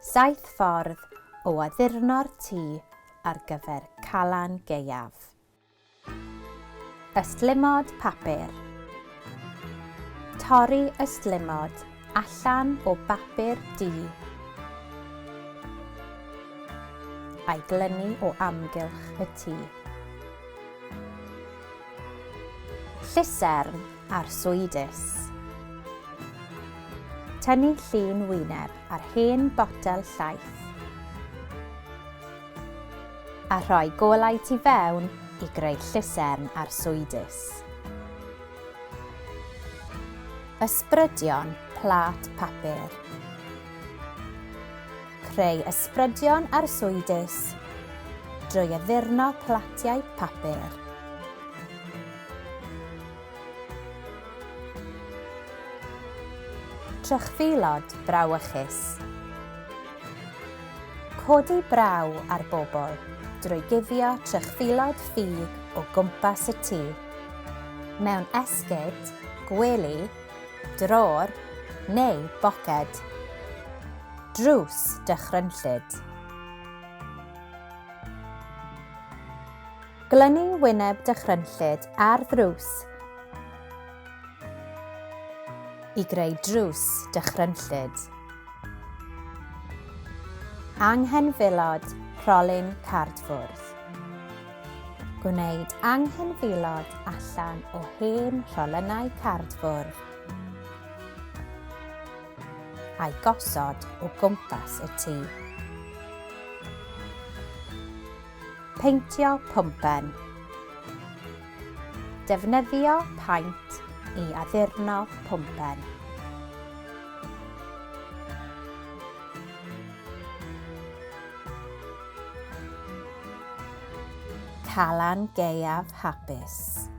7 ffordd o addurno'r tŷ ar gyfer Calan Gaeaf. Ystlumod papur. Torri ystlumod allan o bapur du a'i glynu o amgylch y tŷ. Llusern arswydus. Tynnu llun wyneb ar hen botel llaeth a rhoi golau tu fewn i greu llusern arswydus. Ysbrydion plat papur. Creu ysbrydion arswydus drwy addurno platiau papur. Trychfilod brawychus. Codi braw ar bobl drwy guddio trychfilod ffug o gwmpas y tŷ, mewn esgid, gwely, drôr neu boced. Drws dychrynllyd. Glynu wyneb dychrynllyd ar ddrws i greu drws dychrynllyd. Anghenfilod rholyn cardfwrdd. Gwneud anghenfilod allan o hen rholynau cardfwrdd a'i gosod o gwmpas y tŷ. Peintio pwmpen. Defnyddio paint i addurno pwmpen. Calan Gaeaf Hapus.